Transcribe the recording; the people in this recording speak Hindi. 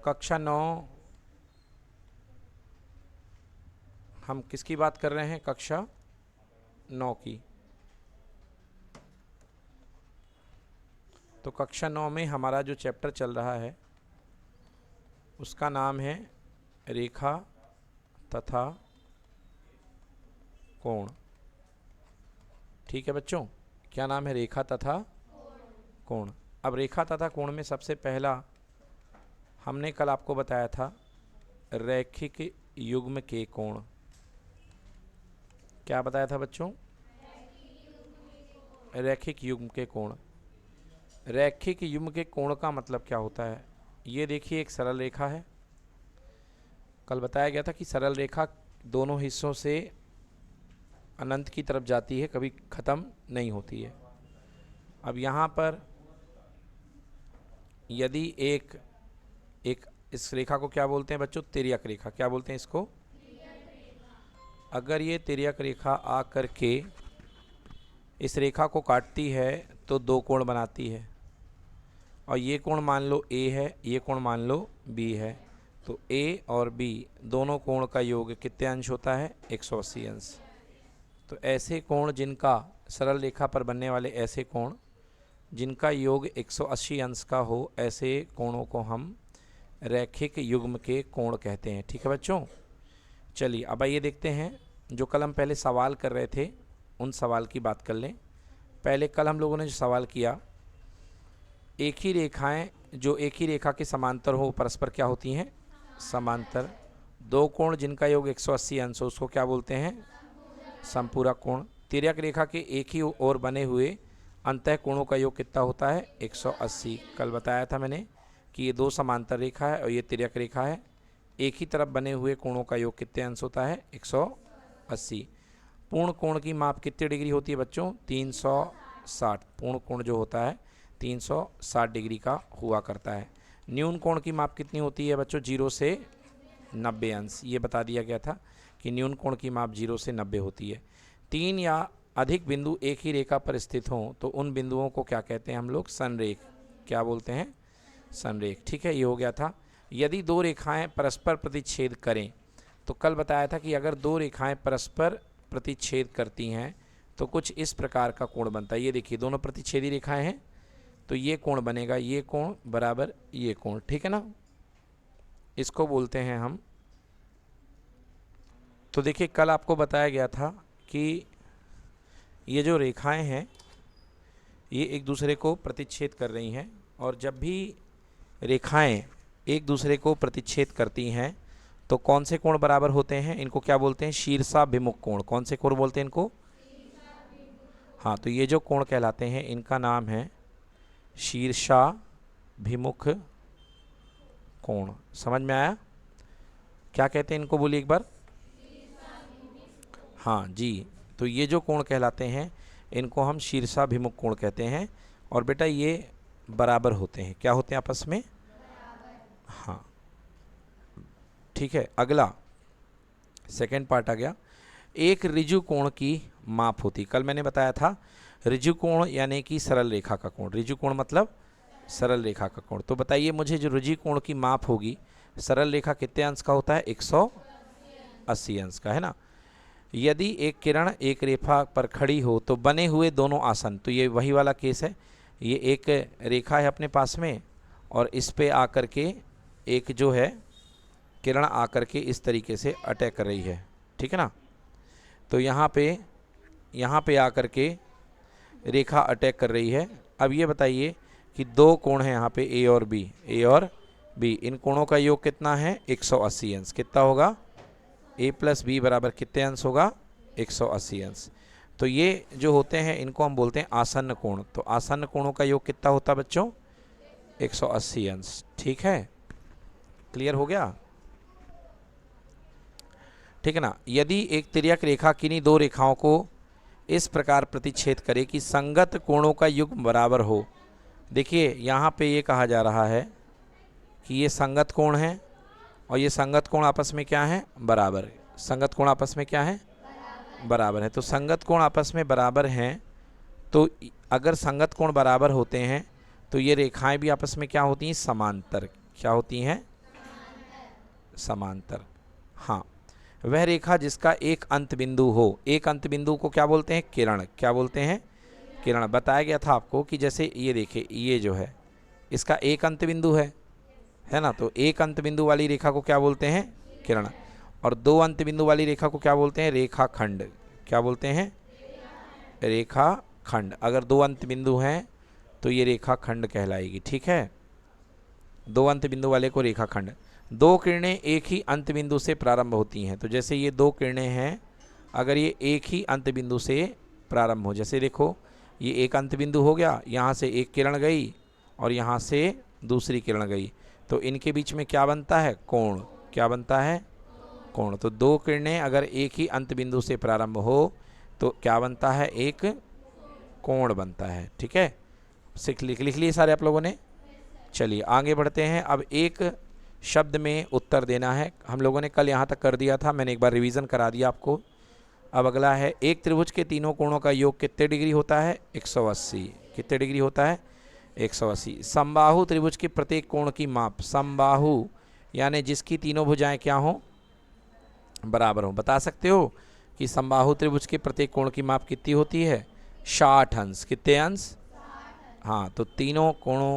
कक्षा 9 हम किसकी बात कर रहे हैं? कक्षा 9 की। तो कक्षा 9 में हमारा जो चैप्टर चल रहा है उसका नाम है रेखा तथा कोण। ठीक है बच्चों, क्या नाम है? रेखा तथा कोण। अब रेखा तथा कोण में सबसे पहला हमने कल आपको बताया था रैखिक युग्म के कोण। क्या बताया था बच्चों? रैखिक युग्म के कोण। रैखिक युग्म के कोण का मतलब क्या होता है? ये देखिए, एक सरल रेखा है। कल बताया गया था कि सरल रेखा दोनों हिस्सों से अनंत की तरफ जाती है, कभी ख़त्म नहीं होती है। अब यहाँ पर यदि एक इस रेखा को क्या बोलते हैं बच्चों? तिर्यक रेखा। क्या बोलते हैं इसको? अगर ये तिर्यक रेखा आ करके इस रेखा को काटती है तो दो कोण बनाती है, और ये कोण मान लो A है, ये कोण मान लो B है, तो A और B दोनों कोण का योग कितने अंश होता है? 180 अंश। तो ऐसे कोण जिनका सरल रेखा पर बनने वाले ऐसे कोण जिनका योग 180 अंश का हो, ऐसे कोणों को हम रैखिक युग्म के कोण कहते हैं। ठीक है बच्चों, चलिए अब आइए देखते हैं जो कल हम पहले सवाल कर रहे थे उन सवाल की बात कर लें। पहले कल हम लोगों ने जो सवाल किया, एक ही रेखाएं जो एक ही रेखा के समांतर हो परस्पर क्या होती हैं? समांतर। दो कोण जिनका योग 180 अंश हो उसको क्या बोलते हैं? समपूरक कोण। तिर्यक रेखा के एक ही ओर बने हुए अंतः कोणों का योग कितना होता है? 180। कल बताया था मैंने कि ये दो समांतर रेखा है और ये तिर्यक रेखा है। एक ही तरफ बने हुए कोणों का योग कितने अंश होता है? 180। पूर्ण कोण की माप कितने डिग्री होती है बच्चों? 360। पूर्ण कोण जो होता है 360 डिग्री का हुआ करता है। न्यून कोण की माप कितनी होती है बच्चों? 0 से 90 अंश। ये बता दिया गया था कि न्यून कोण की माप 0 से 90 होती है। 3 या अधिक बिंदु एक ही रेखा पर स्थित हों तो उन बिंदुओं को क्या कहते हैं हम लोग? संरेख। क्या बोलते हैं? संरेख। ठीक है, ये हो गया था। यदि दो रेखाएं परस्पर प्रतिच्छेद करें, तो कल बताया था कि अगर दो रेखाएं परस्पर प्रतिच्छेद करती हैं तो कुछ इस प्रकार का कोण बनता है। ये देखिए, दोनों प्रतिच्छेदी रेखाएं हैं तो ये कोण बनेगा, ये कोण बराबर ये कोण। ठीक है ना, इसको बोलते हैं हम। तो देखिए, कल आपको बताया गया था कि ये जो रेखाएं हैं ये एक दूसरे को प्रतिच्छेद कर रही हैं, और जब भी रेखाएं एक दूसरे को प्रतिच्छेद करती हैं तो कौन से कोण बराबर होते हैं? इनको क्या बोलते हैं? शीर्षाभिमुख कोण। कौन से कोण बोलते हैं इनको? हाँ, तो ये जो कोण कहलाते हैं इनका नाम है शीर्षाभिमुख कोण। समझ में आया? क्या कहते हैं इनको? बोलिए एक बार। हाँ जी, तो ये जो कोण कहलाते हैं इनको हम शीर्षाभिमुख कोण कहते हैं, और बेटा ये बराबर होते हैं। क्या होते हैं आपस में? हाँ, ठीक है। अगला सेकेंड पार्ट आ गया, एक ऋजु कोण की माप होती। कल मैंने बताया था ऋजु कोण यानी कि सरल रेखा का कोण। ऋजु कोण मतलब सरल रेखा का कोण। तो बताइए मुझे, जो ऋजु कोण की माप होगी सरल रेखा कितने अंश का होता है? 180 अंश का, है ना। यदि एक किरण एक रेखा पर खड़ी हो तो बने हुए दोनों आसन, तो ये वही वाला केस है। ये एक रेखा है अपने पास में और इस पे आकर के एक जो है किरण आकर के इस तरीके से अटैक कर रही है। ठीक है ना, तो यहाँ पे आकर के रेखा अटैक कर रही है। अब ये बताइए कि दो कोण हैं यहाँ पे A और B। इन कोणों का योग कितना है? 180 अंश। कितना होगा? A प्लस B बराबर कितने अंश होगा? 180 अंश। तो ये जो होते हैं इनको हम बोलते हैं आसन्न कोण। तो आसन्न कोणों का योग कितना होता है बच्चों? 180 अंश। ठीक है, क्लियर हो गया? ठीक है ना। यदि एक तिर्यक रेखा किन्हीं दो रेखाओं को इस प्रकार प्रतिच्छेद करे कि संगत कोणों का युग्म बराबर हो। देखिए यहाँ पे ये कहा जा रहा है कि ये संगत कोण है और ये संगत कोण आपस में क्या है? बराबर। संगत कोण आपस में क्या है? बराबर है। तो संगत कोण आपस में बराबर हैं, तो अगर संगत कोण बराबर होते हैं तो ये रेखाएं भी आपस में क्या होती हैं? समांतर। क्या होती हैं? समांतर। हाँ, वह रेखा जिसका एक अंत बिंदु हो, एक अंत बिंदु को क्या बोलते हैं? किरण। क्या बोलते हैं? किरण। बताया गया था आपको कि जैसे ये देखिए, ये जो है इसका एक अंत बिंदु है ना, तो एक अंत बिंदु वाली रेखा को क्या बोलते हैं? किरण। और दो अंत बिंदु वाली रेखा को क्या बोलते हैं? रेखाखंड। क्या बोलते हैं? रेखाखंड। अगर दो अंत बिंदु हैं तो ये रेखाखंड कहलाएगी। ठीक है, दो अंत बिंदु वाले को रेखाखंड। दो किरणें एक ही अंत बिंदु से प्रारंभ होती हैं, तो जैसे ये दो किरणें हैं, अगर ये एक ही अंत बिंदु से प्रारंभ हो, जैसे देखो ये एक अंत बिंदु हो गया, यहाँ से एक किरण गई और यहाँ से दूसरी किरण गई, तो इनके बीच में क्या बनता है? कोण। क्या बनता है? कोण। तो दो किरणें अगर एक ही अंत बिंदु से प्रारंभ हो तो क्या बनता है? एक कोण बनता है। ठीक है, लिख लिए सारे आप लोगों ने? चलिए आगे बढ़ते हैं। अब एक शब्द में उत्तर देना है। हम लोगों ने कल यहाँ तक कर दिया था, मैंने एक बार रिवीजन करा दिया आपको। अब अगला है, एक त्रिभुज के तीनों कोणों का योग कितने डिग्री होता है? 180। कितने डिग्री होता है? 180। समबाहु त्रिभुज के प्रत्येक कोण की माप। समबाहु यानी जिसकी तीनों भुजाएं क्या हो? बराबर हो। बता सकते हो कि समबाहु त्रिभुज के प्रत्येक कोण की माप कितनी होती है? 60 अंश। कितने अंश? हाँ, तो तीनों कोणों